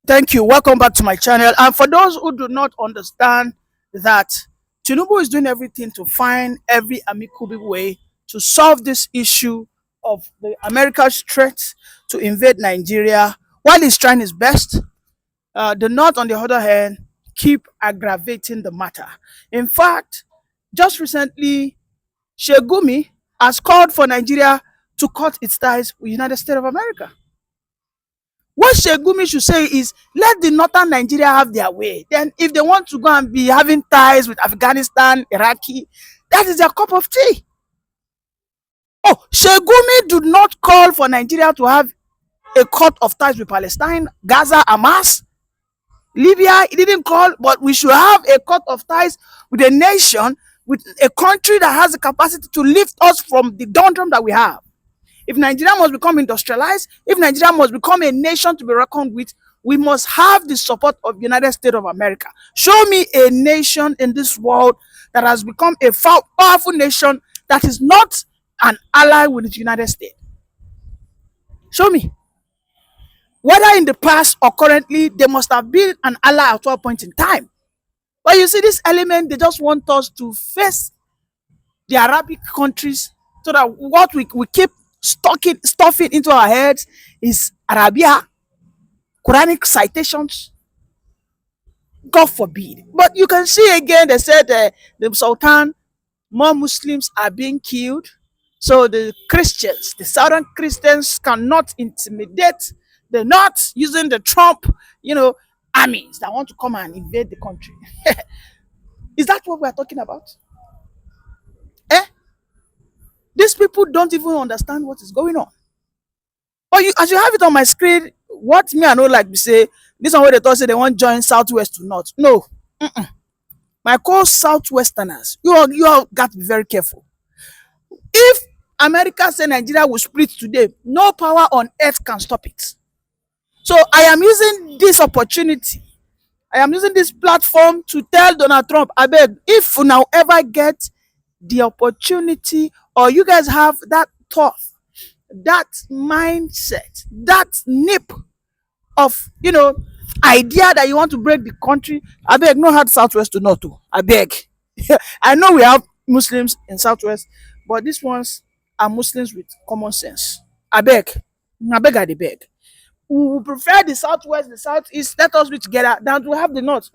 Thank you. Welcome back to my channel. And for those who do not understand that Tinubu is doing everything to find every amicable way to solve this issue of the America's threat to invade Nigeria, while he's trying his best, the North, on the other hand, keep aggravating the matter. In fact, just recently, Shegumi has called for Nigeria to cut its ties with the United States of America. What Shegumi should say is, let the northern Nigeria have their way. Then if they want to go and be having ties with Afghanistan, Iraqi, that is their cup of tea. Oh, Shegumi did not call for Nigeria to have a cut of ties with Palestine, Gaza, Hamas, Libya. He didn't call, but we should have a cut of ties with a nation, with a country that has the capacity to lift us from the doldrum that we have. If Nigeria must become industrialized, if Nigeria must become a nation to be reckoned with, we must have the support of the United States of America. Show me a nation in this world that has become a powerful nation that is not an ally with the United States. Show me. Whether in the past or currently, they must have been an ally at one point in time. But you see, this element, they just want us to face the Arabic countries so that what we keep stuffing into our heads is Arabia, Quranic citations. God forbid. But you can see again, they said the Sultan, more Muslims are being killed. So the Christians, the Southern Christians cannot intimidate the North using the Trump, armies that want to come and invade the country. Is that what we're talking about? These people don't even understand what is going on. But as you have it on my screen, what me I know like we say, this one where they thought say they want to join Southwest to North. No. My co-Southwesterners, you all got to be very careful. If America say Nigeria will split today, no power on earth can stop it. So I am using this opportunity, I am using this platform to tell Donald Trump, I beg, if you now ever get the opportunity, or you guys have that thought, that mindset, that nip of idea that you want to break the country, I beg, no hard Southwest to North. I beg. I know we have Muslims in Southwest, but these ones are Muslims with common sense. I beg. I beg. We prefer the Southwest, the Southeast, let us be together than to have the North.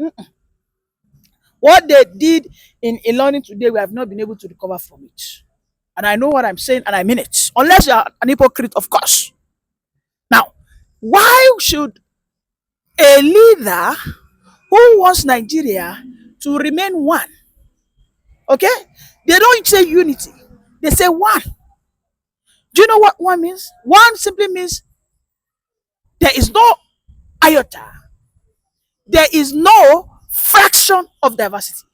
What they did in learning today, we have not been able to recover from it. And I know what I'm saying, and I mean it. Unless you're an hypocrite, of course. Now, why should a leader who wants Nigeria to remain one, okay? They don't say unity. They say one. Do you know what one means? One simply means there is no iota. There is no fraction of diversity.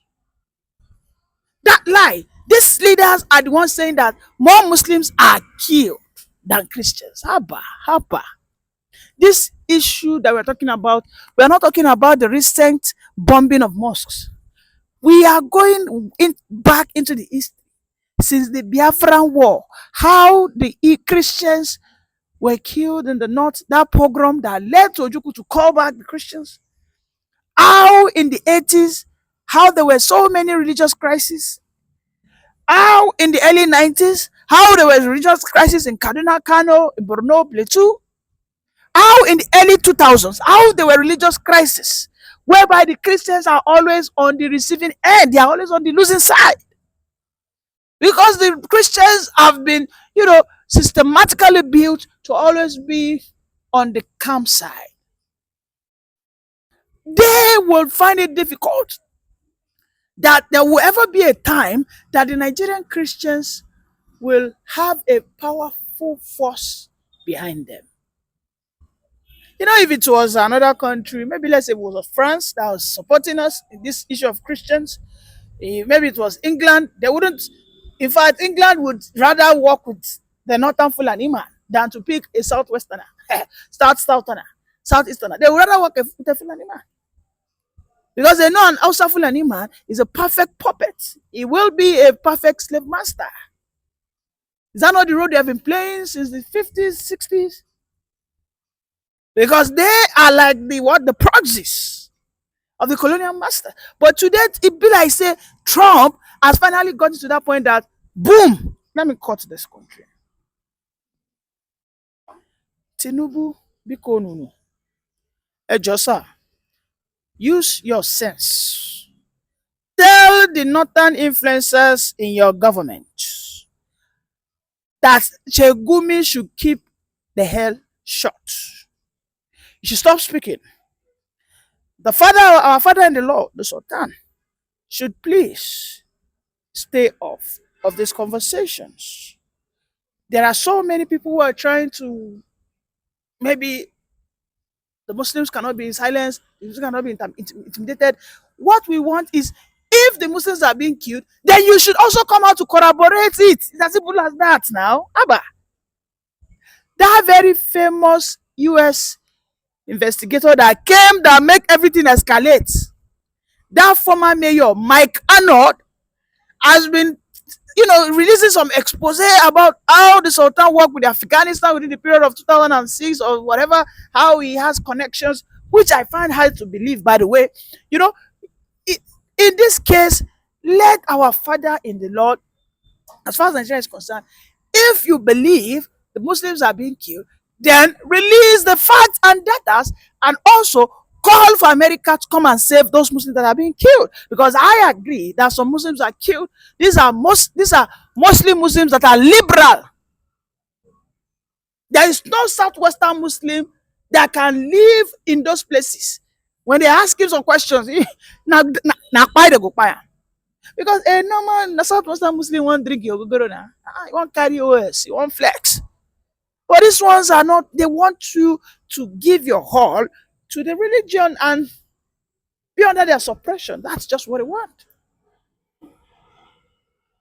That lie. These leaders are the ones saying that more Muslims are killed than Christians. Haba. This issue that we're talking about, we're not talking about the recent bombing of mosques. We are going back into the history since the Biafran War, how the Christians were killed in the north, that pogrom that led to Ojukwu to call back the Christians. How in the 80s, how there were so many religious crises. How in the early 90s, how there was religious crisis in Kaduna, Kano, in Borno, Plateau. How in the early 2000s, how there were religious crises, whereby the Christians are always on the receiving end, they are always on the losing side. Because the Christians have been, systematically built to always be on the calm side. They will find it difficult that there will ever be a time that the Nigerian Christians will have a powerful force behind them. If it was another country, maybe let's say it was France that was supporting us in this issue of Christians, maybe it was England, they wouldn't. In fact, England would rather work with the Northern Fulani man than to pick a Southwesterner, Southeasterner. They would rather work with a Fulani man. Because they know an Hausa Fulani man is a perfect puppet. He will be a perfect slave master. Is that not the role they have been playing since the 50s, 60s? because they are like the proxies of the colonial master. But today it be like say Trump has finally gotten to that point that boom, let me cut this country. Tinubu, biko nunu, Ejosa, use your sense. Tell the northern influencers in your government that Chegumi should keep the hell shut. You should stop speaking. The father, our father in the Lord, the Sultan, should please stay off of these conversations. There are so many people who are trying to, maybe the Muslims cannot be silenced, the Muslims cannot be intimidated. What we want is, if the Muslims are being killed, then you should also come out to corroborate it. It's as simple as that now. Abba. That very famous US investigator that came that make everything escalate, that former mayor, Mike Arnold, has been, releasing some expose about how the Sultan worked with Afghanistan within the period of 2006 or whatever, how he has connections, which I find hard to believe, by the way. You know, in this case, let our father in the Lord, as far as Nigeria is concerned, if you believe the Muslims are being killed, then release the facts and data, and also call for America to come and save those Muslims that are being killed. Because I agree that some Muslims are killed. These are mostly Muslims that are liberal. There is no southwestern Muslim that can live in those places. When they ask him some questions, na they go pay. Because a normal southwestern Muslim won't drink your gogoro now. He won't carry OS, he won't flex. But these ones are not, they want you to give your all to the religion and be under their suppression. That's just what they want.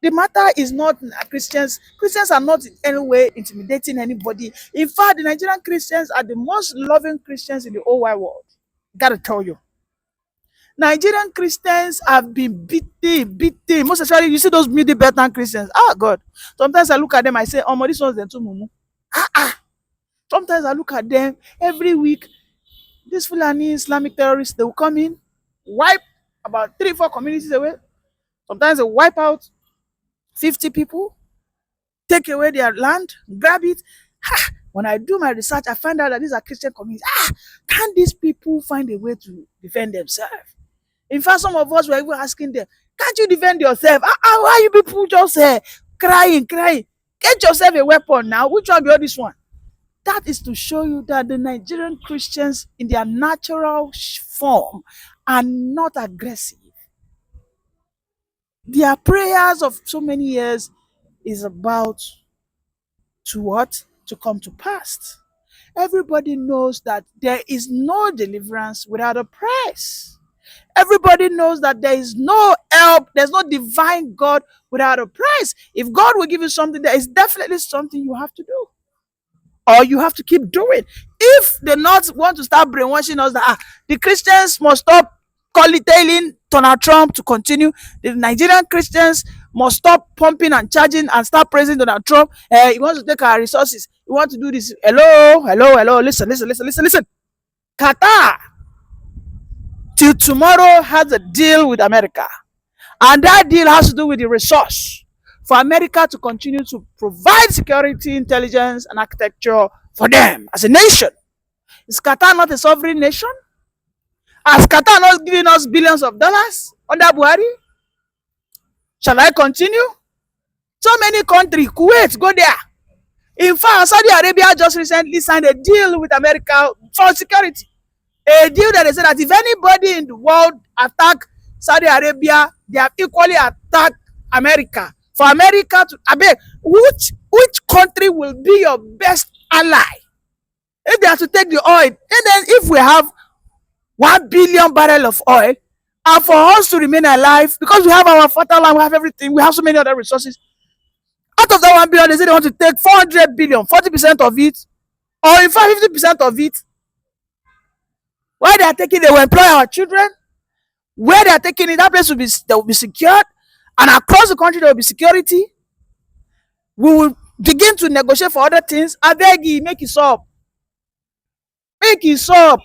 The matter is not Christians. Christians are not in any way intimidating anybody. In fact, the Nigerian Christians are the most loving Christians in the whole wide world. Gotta tell you. Nigerian Christians have been beaten. Most especially, you see those midi-Betan Christians. Ah, God. Sometimes I look at them, I say, oh, this one's the too mumu. Sometimes I look at them every week. These Fulani Islamic terrorists, they will come in, wipe about 3-4 communities away. Sometimes they wipe out 50 people, take away their land, grab it. When I do my research, I find out that these are Christian communities. Can't these people find a way to defend themselves? In fact, some of us were even asking them, can't you defend yourself? Why you people just crying? Get yourself a weapon now. Which one be all this one? That is to show you that the Nigerian Christians in their natural form are not aggressive. Their prayers of so many years is about to what? To come to pass. Everybody knows that there is no deliverance without a price. Everybody knows that there is no help, there's no divine God without a price. If God will give you something, there is definitely something you have to do, or you have to keep doing. If they not want to start brainwashing us that the Christians must stop telling Donald Trump to continue, the Nigerian Christians must stop pumping and charging and start praising Donald Trump. He wants to take our resources. He wants to do this. Hello. Listen. Qatar till tomorrow has a deal with America, and that deal has to do with the resource for America to continue to provide security, intelligence, and architecture for them as a nation. Is Qatar not a sovereign nation? Has Qatar not giving us billions of dollars under Buhari? Shall I continue? So many countries, Kuwait, go there. In fact, Saudi Arabia just recently signed a deal with America for security. A deal that they said that if anybody in the world attack Saudi Arabia, they have equally attacked America. For America to, which country will be your best ally? If they have to take the oil, and then if we have 1 billion barrel of oil, and for us to remain alive, because we have our fertile land, we have everything, we have so many other resources. Out of that 1 billion, they say they want to take 400 billion, 40% of it, or in fact 50% of it. Why they are taking, they will employ our children. Where they are taking it, that place will be secured, and across the country there will be security. We will begin to negotiate for other things. I beg you, make it up. Make it up.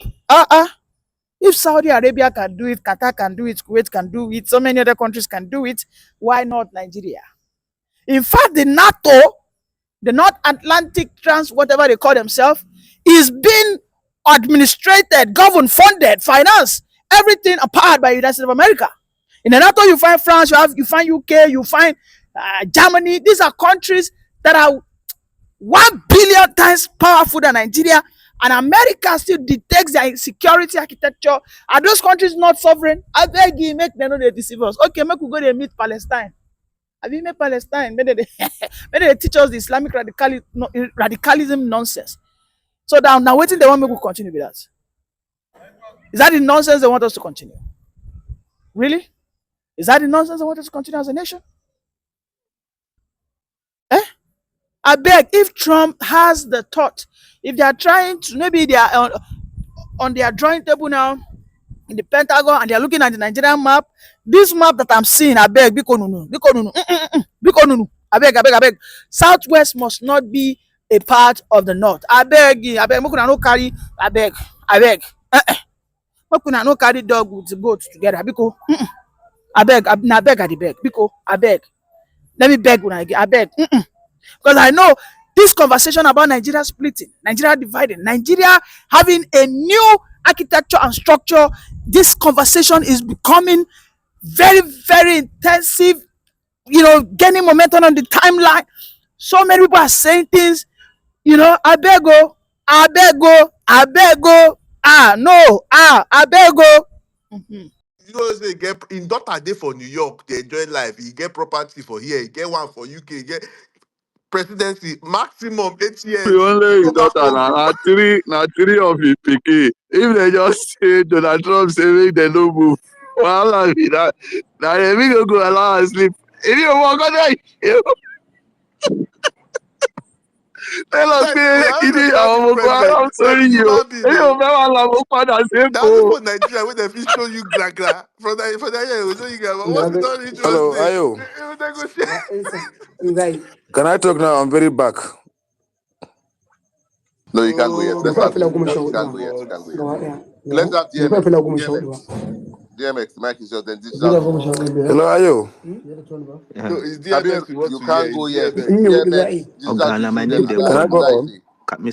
If Saudi Arabia can do it, Qatar can do it, Kuwait can do it, so many other countries can do it, why not Nigeria? In fact, the NATO, the North Atlantic Trans, whatever they call themselves, is being administrated, governed, funded, financed, everything powered by the United States of America. In the NATO, you find France, you find UK, you find Germany. These are countries that are 1 billion times powerful than Nigeria, and America still dictates their security architecture. Are those countries not sovereign? I beg you, make them know they deceive us. Okay, make we go there meet Palestine. Have you met Palestine? Maybe they teach us the Islamic radicalism nonsense. So now waiting they want me to continue with that. Is that the nonsense they want us to continue? Really? Is that the nonsense they want us to continue as a nation? I beg, if Trump has the thought, if they are trying to, maybe they are on their drawing table now in the Pentagon and they are looking at the Nigerian map, this map that I'm seeing, I beg, Biko Nunu, I beg. Southwest must not be a part of the North. I beg, make una no carry, I beg, make una no carry dog with the goat together, Biko, I beg, I beg, Biko, I beg. Let me beg una again, I beg. Because I know this conversation about Nigeria splitting, Nigeria dividing, Nigeria having a new architecture and structure, this conversation is becoming very, very intensive, gaining momentum on the timeline. So many people are saying things, I beg go, no, I beg go. You know, say get in daughter day for New York, they enjoy life. You get property for here, you get one for UK, you get presidency, maximum 8 We years. You only his go back daughter home. now three of his pikin. If they just say Donald Trump say make they no move, wahala be that. Now they make go allow her sleep. If you walk on there, tell us Like, say I it don't is trust our this Boko president. Haram Like sorry you. human being, If you no. never allow me father say Now go. people in Nigeria where they fit show you gra from the year will show you gra. But once it's not Hello, interesting, Ayo. they go share. Can I talk now? I'm very back. No, you can't go yet. Let's have you. You show can't now. go yet. You can't go yet. Go ahead. Let's have You can't DMX. feel like going show DMX. DMX. The mic is yours. Then this You out. don't go show Hello, Ayo. No, it's DMX. We want you to can't go yet. You DMX. This is Oga, na my then name this they Can call I out. go This now. on? is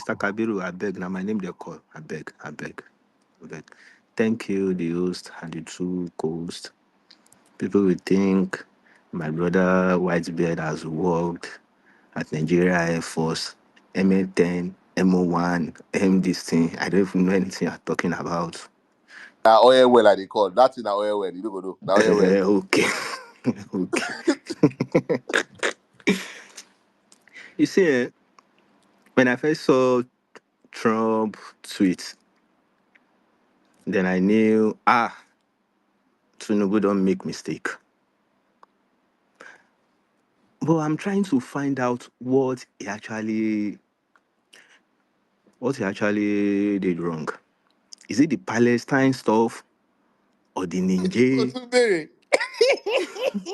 Mr. Kabiru, I beg. Na my name they call. I beg. I beg. Thank you, the host and the two co-hosts. People will think my brother Whitebeard has worked at Nigeria Air Force, MA10, MO1, M this thing. I don't even know anything you're talking about. now oil well I they call. That's in our oil well. You don't go do. Now oil well. Okay. Okay. You see, when I first saw Trump tweet, then I knew, Tinubu don't make mistake. But I'm trying to find out what he actually did wrong. Is it the Palestine stuff or the Niger?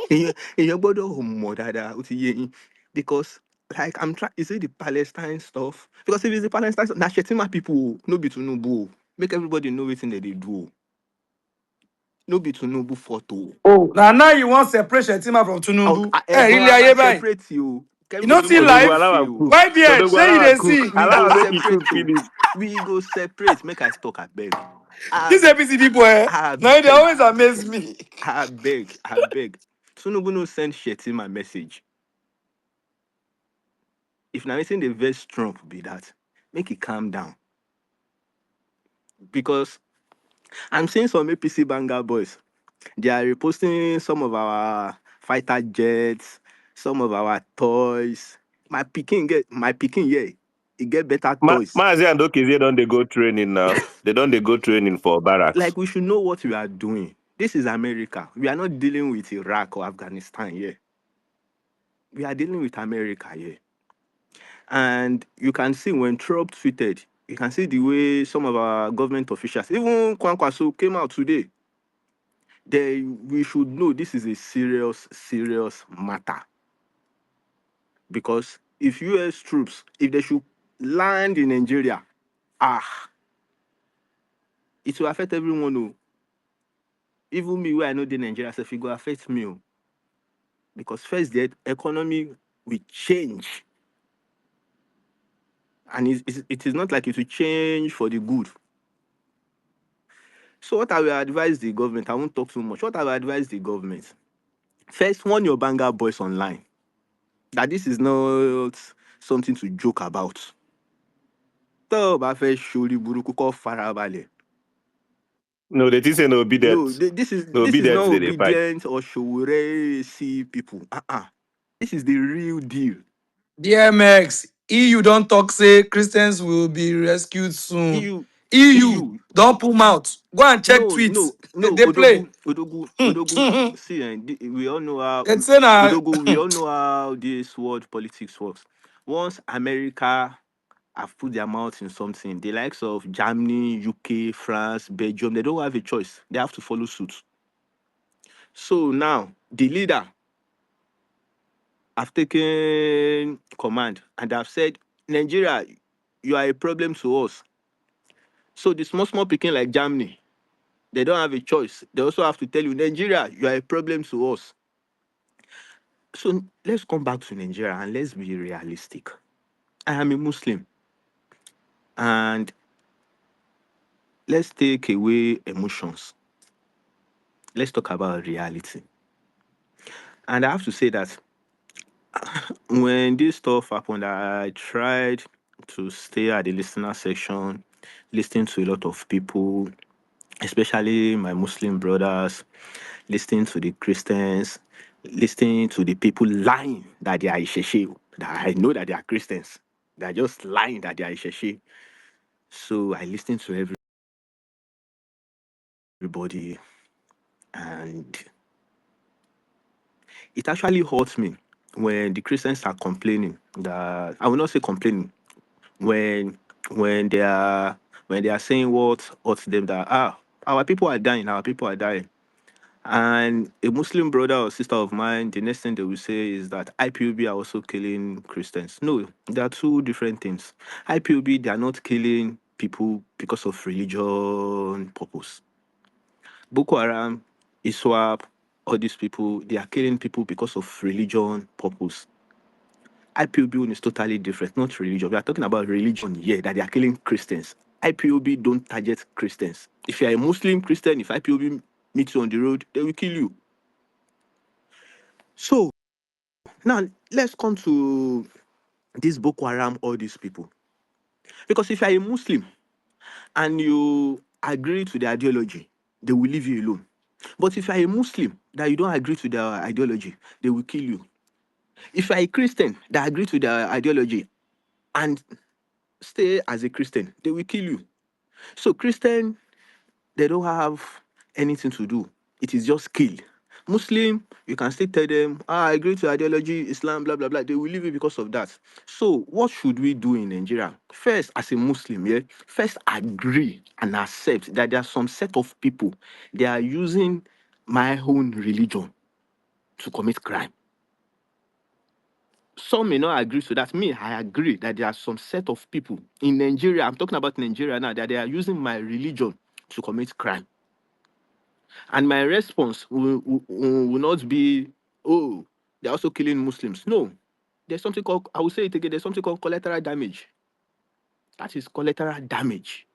Èèyàn gbọ́dọ̀ mọ̀ dáadáa, ó ti yé yín. Because like I'm trying, is it the Palestine stuff? Because if it's the Palestine stuff, na Shetima people, no be Tinubu. Make everybody know wetin they do. No be Tinubu photo. Oh, now you want separation Shetima from Tinubu. Eh, But really, I are na you buying? separate you. You know, Everybody see know say Odogu they life. allow am feel. cook. Why beard? Odogu Say you allow am they cook. see. We Allow go am make he separate cook you. finish. We go separate. Make I talk, I beg. I This APC people, I now they beg. always amaze me. I beg. Tinubu no send Shetima message. If na wetin dey vex Trump be that, make it calm down. Because I'm seeing some APC banger boys. They are reposting some of our fighter jets, some of our toys. My picking, yeah. He get better toys. Mazi and Okezie don't they go training now? They don't they go training for barracks. Like we should know what we are doing. This is America. We are not dealing with Iraq or Afghanistan here. We are dealing with America here. And you can see when Trump tweeted, you can see the way some of our government officials, even Kwankwaso came out today. We should know this is a serious, serious matter. Because if US troops, if they should land in Nigeria, it will affect everyone. Oh. Even me, where I know the Nigeria, so it will affect me. Oh. Because first, the economy will change. And it is not like it will change for the good. So what I will advise the government, I won't talk too much. What I will advise the government, first, warn your banger boys online that this is not something to joke about. Tó o bá fẹ́ ṣorí burúkú kó farabalẹ̀. No, they think say no No, obedient. this is No not obedient they fight. obedient or showre see people. This is the real deal. DMX, EU don't talk say Christians will be rescued soon. EU, EU EU. don't pull mouth. Go and check No, tweets. no, no. They play. Odogu. See, we all know how It's in a Odogu. We all know how this world politics works. Once America have put their mouth in something, the likes of Germany, UK, France, Belgium, they don't have a choice. They have to follow suit. So now the leader have taken command and have said, Nigeria, you are a problem to us. So the small picking like Germany, they don't have a choice. They also have to tell you, Nigeria, you are a problem to us. So let's come back to Nigeria and let's be realistic. I am a Muslim. And let's take away emotions. Let's talk about reality. And I have to say that when this stuff happened, I tried to stay at the listener section, listening to a lot of people, especially my Muslim brothers, listening to the Christians, listening to the people lying that they are Isheshe, that I know that they are Christians. They're just lying that they are Isheshe. So I listened to everybody, and it actually hurts me when the Christians are complaining that I will not say complaining when when they are saying what hurts them that our people are dying, our people are dying. And a Muslim brother or sister of mine, the next thing they will say is that IPOB are also killing Christians. No, they are two different things. IPOB, they are not killing people because of religion purpose. Boko Haram, ISWAP, all these people, they are killing people because of religion purpose. IPOB is totally different, not religion. We are talking about religion here, that they are killing Christians. IPOB don't target Christians. If you are a Muslim Christian, if IPOB meets you on the road, they will kill you. So now let's come to this Boko Haram, all these people. Because if you are a Muslim and you agree to the ideology, they will leave you alone. But if you are a Muslim that you don't agree to their ideology, they will kill you. If you are a Christian that agree to their ideology and stay as a Christian, they will kill you. So Christian, they don't have anything to do. It is just kill. Muslim, you can still tell them, I agree to ideology, Islam, blah, blah, blah. They will leave you because of that. So what should we do in Nigeria? First, as a Muslim, first agree and accept that there are some set of people, they are using my own religion to commit crime. Some may not agree to that. Me, I agree that there are some set of people in Nigeria, I'm talking about Nigeria now, that they are using my religion to commit crime. And my response will not be, oh, they're also killing Muslims. No. I will say it again, there's something called collateral damage. That is collateral damage.